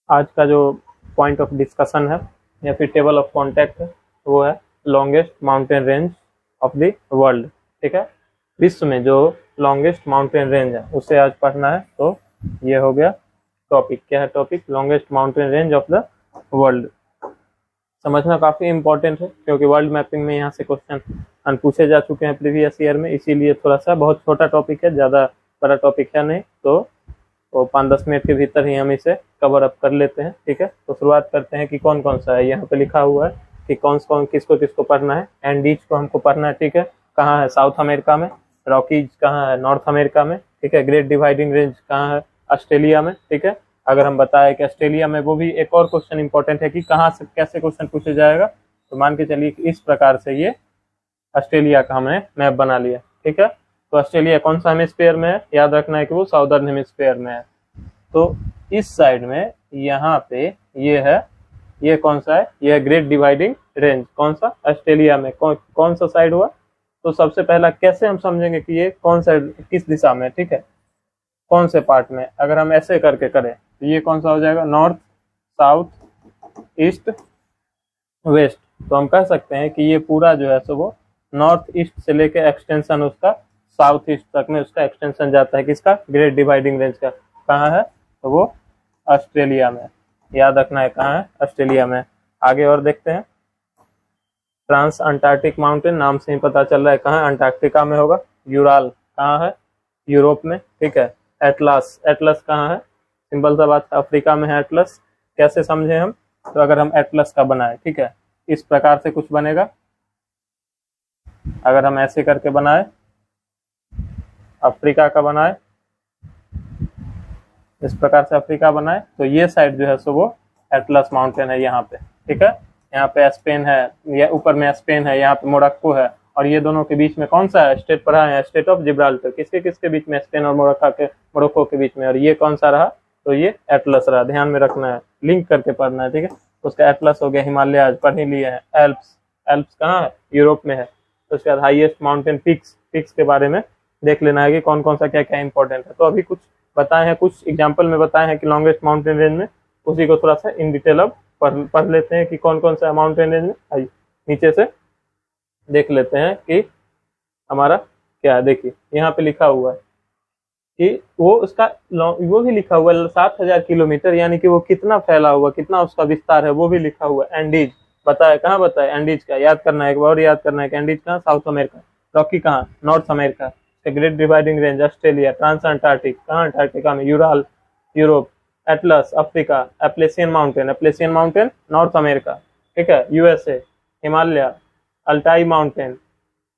आज का जो पॉइंट ऑफ डिस्कशन है या फिर टेबल ऑफ कॉन्टैक्ट है वो है longest mountain range of the world. ठीक है, विश्व में जो लॉन्गेस्ट माउंटेन रेंज है उसे आज पढ़ना है। तो ये हो गया टॉपिक। क्या है topic? Longest mountain range of the world. समझना काफी इंपॉर्टेंट है क्योंकि वर्ल्ड मैपिंग में यहाँ से क्वेश्चन पूछे जा चुके हैं प्रीवियस ईयर में, इसीलिए थोड़ा सा बहुत छोटा टॉपिक है, ज़्यादा बड़ा टॉपिक है नहीं। तो 5-10 मिनट के भीतर ही हम इसे कवर अप कर लेते हैं। ठीक है, तो शुरुआत करते हैं कि कौन कौन सा है। यहाँ पे लिखा हुआ है कि कौन किसको किसको पढ़ना है। एंडीज को हमको पढ़ना है। ठीक है, कहाँ है? साउथ अमेरिका में। रॉकीज कहाँ है? नॉर्थ अमेरिका में। ठीक है, ग्रेट डिवाइडिंग रेंज कहाँ है? ऑस्ट्रेलिया में। ठीक है, अगर हम बताएं कि ऑस्ट्रेलिया में, वो भी एक और क्वेश्चन इंपॉर्टेंट है कि कहाँ से कैसे क्वेश्चन पूछे जाएगा। तो मान के चलिए कि इस प्रकार से ये ऑस्ट्रेलिया का हमने मैप बना लिया। ठीक है, तो ऑस्ट्रेलिया कौन सा हेमिस्फीयर में है? याद रखना है कि वो साउदर्न हेमिस्फीयर में है। तो इस साइड में यहाँ पे ये है, ये कौन सा है? ये है ग्रेट डिवाइडिंग रेंज। कौन सा? ऑस्ट्रेलिया में। कौन सा साइड हुआ? तो सबसे पहला कैसे हम समझेंगे कि ये कौन सा, किस दिशा में? ठीक है, कौन से पार्ट में? अगर हम ऐसे करके करें तो ये कौन सा हो जाएगा? North, south, east, west. तो हम कह सकते हैं कि ये पूरा जो है सो वो नॉर्थ ईस्ट से लेके एक्सटेंशन उसका साउथ ईस्ट तक में उसका एक्सटेंशन जाता है। किसका? ग्रेट डिवाइडिंग रेंज का। कहाँ है? तो वो ऑस्ट्रेलिया में। याद रखना है कहाँ है? ऑस्ट्रेलिया में। आगे और देखते हैं। ट्रांस अंटार्कटिक माउंटेन, नाम से ही पता चल रहा है कहाँ? अंटार्कटिका में होगा। यूराल कहाँ है? यूरोप में। ठीक है, एटलस, एटलस कहाँ है? सिंपल सा बात, अफ्रीका में है एटलस। कैसे समझे हम? तो अगर हम एटलस का बनाए, ठीक है, इस प्रकार से कुछ बनेगा। अगर हम ऐसे करके बनाए, अफ्रीका का बनाए, इस प्रकार से अफ्रीका बनाए, तो ये साइड जो है सो वो एटलस माउंटेन है यहाँ पे। ठीक है, यहाँ पे स्पेन है, ये ऊपर में स्पेन है, यहाँ पे मोरक्को है, और ये दोनों के बीच में कौन सा है? स्टेट पढ़ा है, स्टेट ऑफ जिब्राल्टर। किसके किसके बीच में? स्पेन और मोरक्को के बीच में। और ये कौन सा रहा? तो ये एटलस रहा। ध्यान में रखना है, लिंक करके पढ़ना है। ठीक है, उसका एटलस हो गया। हिमालय पढ़ ही लिए हैं। एल्प्स, एल्प्स कहाँ है? यूरोप में है। तो उसके बाद हाईएस्ट माउंटेन पीक्स, पीक्स के बारे में देख लेना है कि कौन कौन सा क्या क्या इंपॉर्टेंट है। तो अभी कुछ बताए हैं, कुछ एग्जाम्पल में बताए हैं कि लॉन्गेस्ट माउंटेन रेंज में, उसी को थोड़ा सा इन डिटेल अब पढ़ लेते हैं कि कौन कौन सा माउंटेन रेंज में। आइए नीचे से देख लेते हैं कि हमारा क्या है। देखिए यहाँ पे लिखा हुआ है कि वो उसका वो भी लिखा हुआ है 7,000 किलोमीटर, यानी कि वो कितना फैला हुआ, कितना उसका विस्तार है, वो भी लिखा हुआ है। एंडीज बताया, कहाँ बताया? एंडीज का याद करना है, एक बार याद करना है कि एंडीज कहाँ? South America. रॉकी कहाँ? North America. Great Dividing Range Australia. Trans Antarctic कहाँ? अंटार्कटिका में। Ural Europe. Atlas Africa. Appalachian mountain, Appalachian mountain North America. ठीक है, USA. Himalaya. Altai mountain,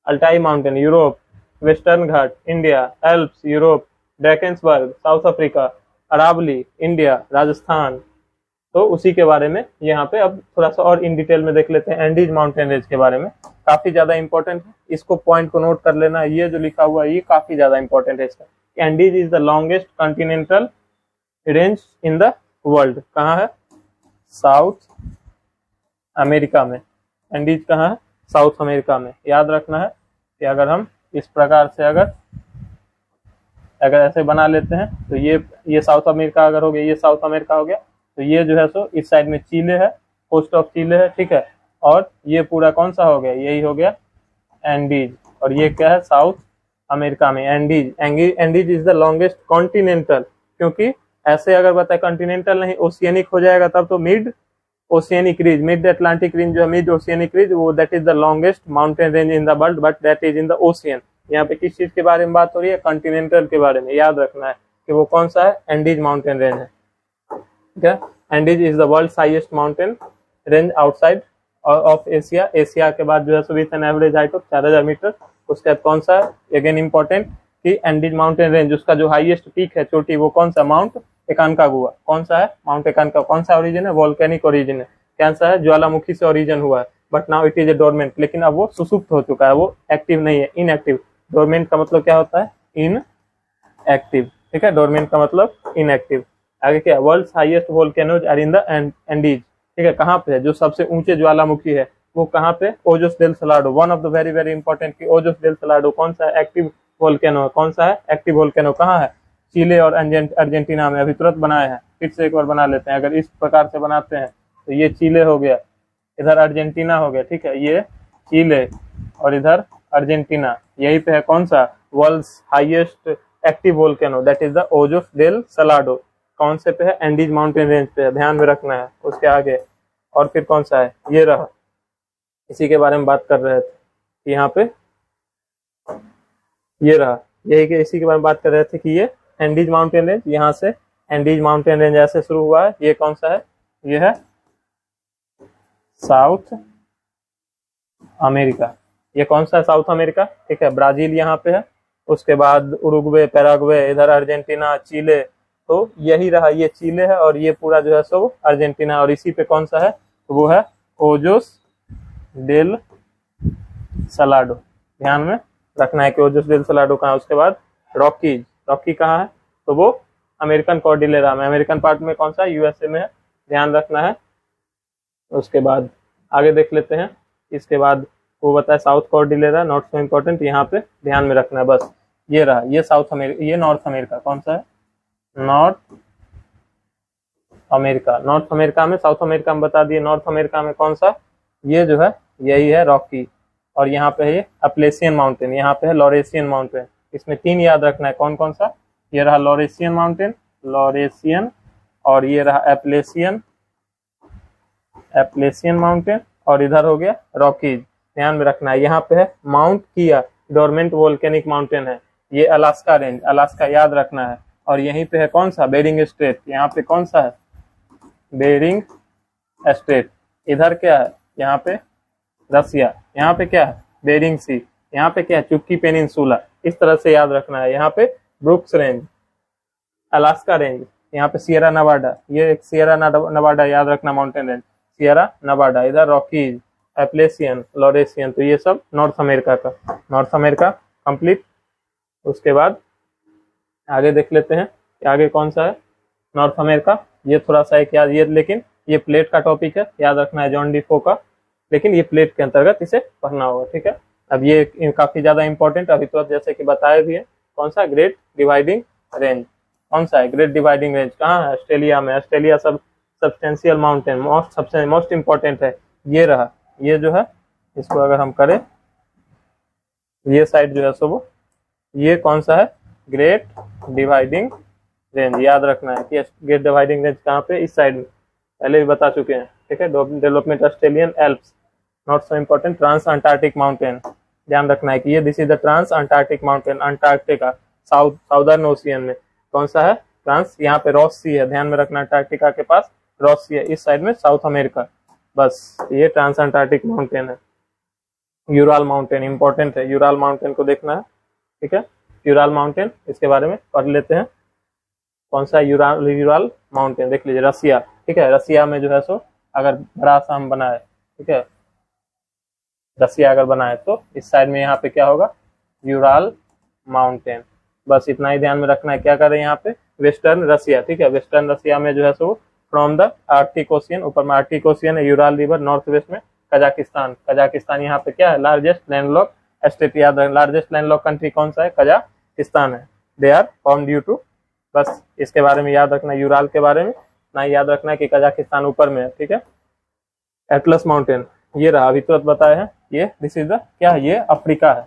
Altai mountain Europe. Western Ghat India. Alps Europe. Drakensberg South Africa. Aravalli India, Rajasthan. तो उसी के बारे में यहाँ पे अब थोड़ा सा और इन डिटेल में देख लेते हैं एंडीज माउंटेन रेंज के बारे में। काफी ज्यादा इंपॉर्टेंट है, इसको पॉइंट को नोट कर लेना। ये जो लिखा हुआ है ये काफी ज्यादा इंपॉर्टेंट है इसका। Andes is the longest continental range in the world. कहाँ है? साउथ अमेरिका में। एंडीज कहाँ है? साउथ अमेरिका में। याद रखना है कि अगर हम इस प्रकार से अगर ऐसे बना लेते हैं तो ये साउथ अमेरिका अगर हो गया, ये साउथ अमेरिका हो गया, तो ये जो है सो इस साइड में चिले है, कोस्ट ऑफ चिले है। ठीक है, और ये पूरा कौन सा हो गया? यही हो गया एंडीज। और ये क्या है? साउथ अमेरिका में Andes. Andes is the longest continental, क्योंकि ऐसे अगर बताए कॉन्टिनेंटल नहीं ओशियनिक हो जाएगा तब तो mid oceanic ridge, mid Atlantic range जो है, मिड ओशियनिक रीज, वो that is the longest mountain range in the world, but that is in the ocean. यहाँ पे किस चीज के बारे में बात हो रही है? कॉन्टिनेंटल के बारे में। याद रखना है कि वो कौन सा है? एंडीज माउंटेन रेंज है। ठीक है, Andes is the world highest mountain range outside of Asia. Asia के बाद जो है with an average height of 4,000 metre. उसके बाद कौन सा है? अगेन इंपॉर्टेंट कि एंडीज माउंटेन रेंज उसका जो हाईएस्ट पीक है, चोटी, वो कौन सा? Mount Aconcagua. कौन सा है? Mount Aconcagua. कौन सा ओरिजिन है? वोल्केनिक ओरिजिन है। कैसा है? ज्वालामुखी से ओरिजिन हुआ है, but now it is a dormant. लेकिन अब वो सुसुप्त हो चुका है, वो एक्टिव नहीं है, इनएक्टिव। डोरमेंट का मतलब क्या होता है? इनएक्टिव। ठीक है, डोरमेंट का मतलब इनएक्टिव। आगे क्या? World highest volcanoes are in the Andes. ठीक है, कहाँ पे है? जो सबसे ऊंचे ज्वालामुखी है वो कहाँ पे? Ojos del Salado, one of the very very important की ओजोस डेल सलाडो कौन सा है? Active volcano. कौन सा है? Active volcano. कहाँ है? चिले और अर्जेंटीना में अभी तुरंत बनाए हैं, फिर से एक बार बना लेते हैं। अगर इस प्रकार से बनाते हैं तो ये चिले हो गया, इधर अर्जेंटीना हो गया, ठीक है, ये चिले और इधर अर्जेंटीना। यही पे है कौन सा, world's highest active volcano, that is the Ojos del Salado. कौन से पे है, एंडीज माउंटेन रेंज पे है, ध्यान में रखना है। उसके आगे और फिर कौन सा है, ये रहा, इसी के बारे में बात कर रहे थे। यहाँ पे ये रहा, यही के इसी के बारे में बात कर रहे थे कि ये एंडीज माउंटेन रेंज, यहाँ से एंडीज माउंटेन रेंज ऐसे शुरू हुआ है। ये कौन सा है, ये है साउथ अमेरिका। ये कौन सा है, साउथ अमेरिका, ठीक है। ब्राजील यहाँ पे है, उसके बाद उरुग्वे, पैराग्वे, इधर अर्जेंटीना, चिले। तो यही रहा, ये चिले है और ये पूरा जो है सो अर्जेंटीना। और इसी पे कौन सा है, तो वो है ओजोस डेल सलाडो। ध्यान में रखना है कि ओजोस डेल सलाडो कहाँ है। उसके बाद रॉकीज, रॉकी कहाँ है, तो वो अमेरिकन कॉर्डिलेरा में, अमेरिकन पार्ट में कौन सा, यूएसए में है, ध्यान रखना है। उसके बाद आगे देख लेते हैं। इसके बाद वो बताया south Cordillera, not so important, यहाँ पे ध्यान में रखना है बस। ये रहा, ये साउथ अमेरिका, ये नॉर्थ अमेरिका, कौन सा है, नॉर्थ अमेरिका। नॉर्थ अमेरिका में, साउथ अमेरिका में बता दिए, नॉर्थ अमेरिका में कौन सा, ये जो है यही है रॉकी। और यहाँ पे है ये अपलेशियन माउंटेन, यहाँ पे है लॉरेशियन माउंटेन। इसमें 3 याद रखना है, कौन कौन सा, ये रहा लॉरेशियन माउंटेन, लॉरेशियन, और ये रहा एप्लेशियन, एप्लेशियन माउंटेन, और इधर हो गया रॉकीज। ध्यान में रखना है। यहाँ पे है माउंट किया, डोरमेंट वोल्केनिक माउंटेन है, ये अलास्का रेंज, अलास्का याद रखना है। और यहीं पे है कौन सा, बेरिंग स्ट्रेट, यहाँ पे कौन सा है, बेरिंग स्ट्रेट। इधर क्या है, यहाँ पे रसिया, यहाँ पे क्या है, बेरिंग सी, यहाँ पे क्या है, चुक्की पेनिनसुला। इस तरह से याद रखना है। यहाँ पे ब्रुक्स रेंज, अलास्का रेंज, यहाँ पे सियरा नवाडा, ये एक सियरा नवाडा याद रखना, माउंटेन रेंज सियरा नवाडा। इधर रॉकीज, एप्लेशियन, लॉरेशियन। तो ये सब नॉर्थ अमेरिका का, नॉर्थ अमेरिका कंप्लीट। उसके बाद आगे देख लेते हैं कि आगे कौन सा है, नॉर्थ अमेरिका। ये थोड़ा सा एक याद, ये लेकिन ये प्लेट का टॉपिक है, याद रखना है, जॉन डिफो का, लेकिन ये प्लेट के अंतर्गत इसे पढ़ना होगा, ठीक है। अब ये काफी ज्यादा इंपॉर्टेंट, अभी तो जैसे कि बताया भी है, कौन सा, ग्रेट डिवाइडिंग रेंज। कौन सा है, ग्रेट डिवाइडिंग रेंज, कहाँ है, ऑस्ट्रेलिया में। ऑस्ट्रेलिया सब सब्सटेंशियल माउंटेन, सबसे मोस्ट इंपॉर्टेंट है। ये रहा, ये जो है, इसको अगर हम करें, ये साइड जो है सो वो, ये कौन सा है, ग्रेट डिवाइडिंग रेंज। याद रखना है कि ग्रेट डिवाइडिंग रेंज कहाँ पे, इस साइड में, पहले भी बता चुके हैं, ठीक है। Development Australian Alps, not so important, trans Antarctic mountain. ध्यान रखना है कि ये this is the trans Antarctic mountain, Antarctica Southern Ocean में। कौन सा है, ट्रांस, यहाँ पे रॉस सी है, ध्यान में रखना, अंटार्कटिका के पास रॉस सी है, इस साइड में साउथ अमेरिका। बस ये ट्रांस अंटार्कटिक माउंटेन है। यूराल माउंटेन इंपॉर्टेंट है, यूराल माउंटेन को देखना है, ठीक है। यूराल माउंटेन, इसके बारे में पढ़ लेते हैं। कौन सा, यूराल माउंटेन, देख लीजिए, रसिया, ठीक है। रसिया में जो है सो अगर बड़ा सा हम बनाए, ठीक है, रसिया अगर बनाए तो इस साइड में यहाँ पे क्या होगा, यूराल माउंटेन। बस इतना ही ध्यान में रखना है। क्या कर रहे हैं यहाँ पे, वेस्टर्न रसिया, ठीक है। वेस्टर्न रसिया में जो है so from the Arctic ocean, ऊपर में आर्कटिक ओशियन है, यूराल रिवर, नॉर्थ वेस्ट में कजाकिस्तान। कजाकिस्तान यहाँ पे क्या है, लार्जेस्ट लैंडलॉक स्टेट, याद रखें, लार्जेस्ट लैंडलॉक कंट्री कौन सा है, कजाकिस्तान है। They are formed due to, बस इसके बारे में याद रखना, यूराल के बारे में ना याद रखना है कि कजाकिस्तान ऊपर में है, ठीक है। एटलस माउंटेन, ये रहा, अभी तुरंत बताया है, ये दिस इज द क्या है, ये अफ्रीका है,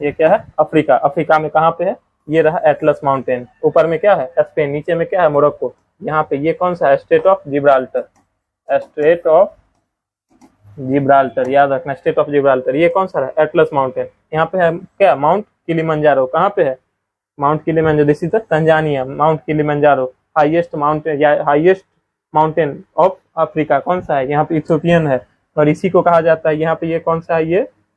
ये क्या है, अफ्रीका। अफ्रीका में कहाँ पे है, ये रहा एटलस माउंटेन। ऊपर में क्या है, स्पेन, नीचे में क्या है, मोरक्को। यहाँ पे ये कौन सा है, state of Gibraltar, state of Gibraltar, याद रखना, स्टेट ऑफ जिब्राल्टर। ये कौन सा है, एटलस माउंटेन। यहाँ पे है क्या, माउंट किलिमंजारो, कहाँ पे है, mount Kilimanjaro, this is the Tanzania. Mount Kilimanjaro highest mountain, या हाईएस्ट माउंटेन ऑफ अफ्रीका, कौन सा है, यहाँ पे इथियोपियन है, और इसी को कहा जाता है, यहाँ पे ये कौन सा है,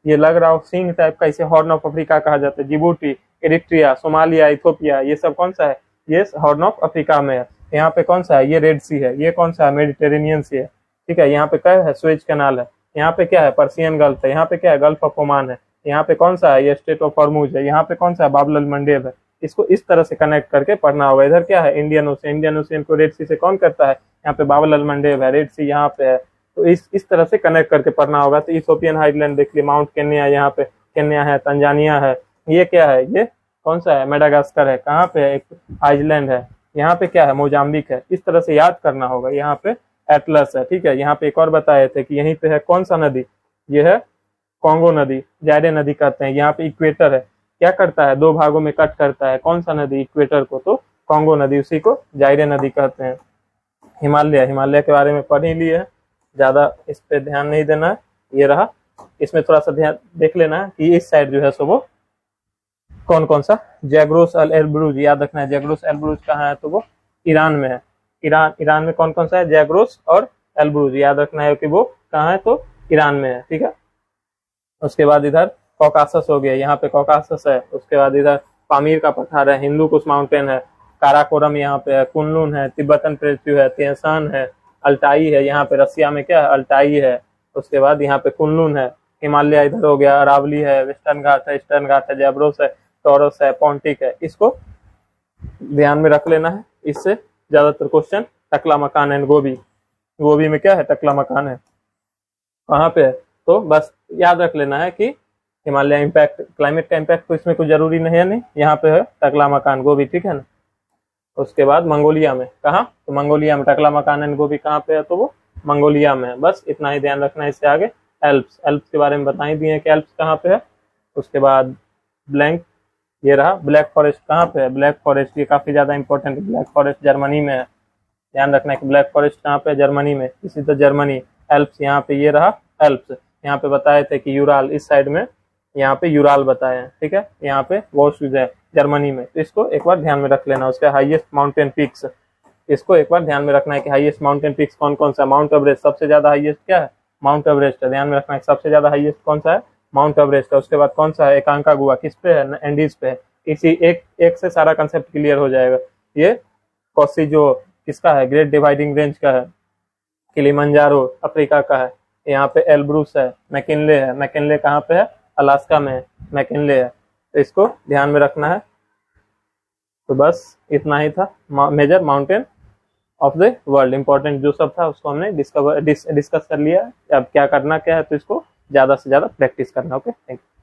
ये लग रहा हो सिंह टाइप का, इसे हॉर्न ऑफ अफ्रीका कहा जाता है। जिबूटी, इरिट्रिया, सोमालिया, इथियोपिया, ये सब कौन सा है, ये हॉर्न ऑफ अफ्रीका में है। यहाँ पे कौन सा है, ये रेड सी है, ये कौन सा है, मेडिटेरेनियन सी है, ठीक है। यहाँ पे क्या है, स्वेज कैनाल है। यहाँ पे क्या है, पर्सियन गल्फ है। यहाँ पे क्या है, गल्फ ऑफ ओमान है। यहाँ पे कौन सा है, ये स्टेट ऑफ हॉर्मुज है। यहाँ पे कौन सा है, बाब अल मंडेब है। इसको इस तरह से कनेक्ट करके पढ़ना होगा। इधर क्या है, इंडियन ओशियन, इंडियन ओशियन को रेड सी से कौन करता है, यहाँ पे बाब अल मंडेब है, रेड सी यहाँ पे है। तो इस तरह से कनेक्ट करके पढ़ना होगा। तो इथोपियन हाइलैंड देख लिया, माउंट केन्या, यहाँ पे केन्या है, तंजानिया है। ये क्या है, ये कौन सा है, मेडागास्कर है। कहाँ पे है, एक आइसलैंड है। यहाँ पे क्या है, मोजाम्बिक है। इस तरह से याद करना होगा। यहाँ पे एटलस है, ठीक है। यहाँ पे एक और बताए थे कि यहीं पे है कौन सा नदी, ये है कॉन्गो नदी, जायरे नदी कहते हैं। यहाँ पे इक्वेटर है, क्या करता है, दो भागों में कट करता है, कौन सा नदी, इक्वेटर को, तो कॉन्गो नदी, उसी को जायरे नदी कहते हैं। हिमालय, हिमालय के बारे में पढ़ ही लिए है, ज्यादा इस पे ध्यान नहीं देना है। ये रहा, इसमें थोड़ा सा ध्यान देख लेना है कि इस साइड जो है सो वो कौन कौन सा, जैग्रोस अल एल्ब्रूज, याद रखना है। जैग्रोस एल्ब्रूज कहाँ है, तो वो ईरान में है। ईरान में कौन कौन सा है, जैग्रोस और एल्ब्रूज, याद रखना है कि वो कहाँ है, तो ईरान में है, ठीक है। उसके बाद इधर कॉकासस हो गया, यहाँ पे कॉकासस है। उसके बाद इधर पामीर का पठार है, हिंदू कुश माउंटेन है, काराकोरम यहाँ पे है, कुनलुन है, तिब्बतन प्लेट्यू है, तेहसान है, अल्टाई है। यहाँ पे रसिया में क्या है, अल्टाई है। उसके बाद यहाँ पे कुनलुन है। हिमालय इधर हो गया, अरावली है, वेस्टर्न घाट है, ईस्टर्न घाट है, जैब्रोस है, टॉरस है, पॉन्टिक है। इसको ध्यान में रख लेना है, इससे ज्यादातर क्वेश्चन। टकला मकान एंड गोबी, गोबी में क्या है, टकला मकान है, कहाँ पे है, तो बस याद रख लेना है कि हिमालय इम्पैक्ट, क्लाइमेट का इम्पैक्ट तो इसमें कुछ जरूरी नहीं है, नहीं, यहाँ पे है टकला मकान गोबी, ठीक है ना। उसके बाद मंगोलिया में, कहाँ, तो मंगोलिया में टकला मकान एंड गोबी कहाँ पे है, तो वो मंगोलिया में है। बस इतना ही ध्यान रखना है। इससे आगे एल्प्स, एल्प्स के बारे में बता ही दिए कि एल्प्स कहाँ पे है। उसके बाद ब्लैंक, ये रहा ब्लैक फॉरेस्ट कहाँ पे है, ब्लैक फॉरेस्ट, ये काफी ज्यादा इंपॉर्टेंट है। ब्लैक फॉरेस्ट जर्मनी में है, ध्यान रखना है कि ब्लैक फॉरेस्ट कहाँ पे है, जर्मनी में। इसी तरह जर्मनी, एल्प्स यहाँ पे, ये रहा एल्प्स। यहाँ पे बताए थे कि यूराल, इस साइड में यहाँ पे यूराल बताए हैं, ठीक है। यहाँ पे वोल्स है जर्मनी में, तो इसको एक बार ध्यान में रख लेना। उसके हाईएस्ट माउंटेन पीक्स, इसको एक बार ध्यान में रखना है कि हाईएस्ट माउंटेन पीक्स कौन कौन सा। माउंट एवरेस्ट सबसे ज्यादा हाईएस्ट क्या है, माउंट एवरेस्ट है, ध्यान में रखना है सबसे ज्यादा हाईएस्ट कौन सा है, माउंट एवरेस्ट है। उसके बाद कौन सा है, एकांकागुआ, किस पे है, एंडीज पे है। इसी एक से सारा कंसेप्ट क्लियर हो जाएगा। ये कौसी जो किसका है, ग्रेट डिवाइडिंग रेंज का है। किलिमंजारो अफ्रीका का है। यहाँ पे एल्ब्रूस है, मैकिनले है, मैकिनले कहाँ पे है, अलास्का में है, मैकिनले है। तो इसको ध्यान में रखना है। तो बस इतना ही था, major mountain of the world. Important जो सब था उसको हमने डिस्कस कर लिया। अब क्या करना क्या है, तो इसको ज्यादा से ज्यादा प्रैक्टिस करना। Okay, thank you.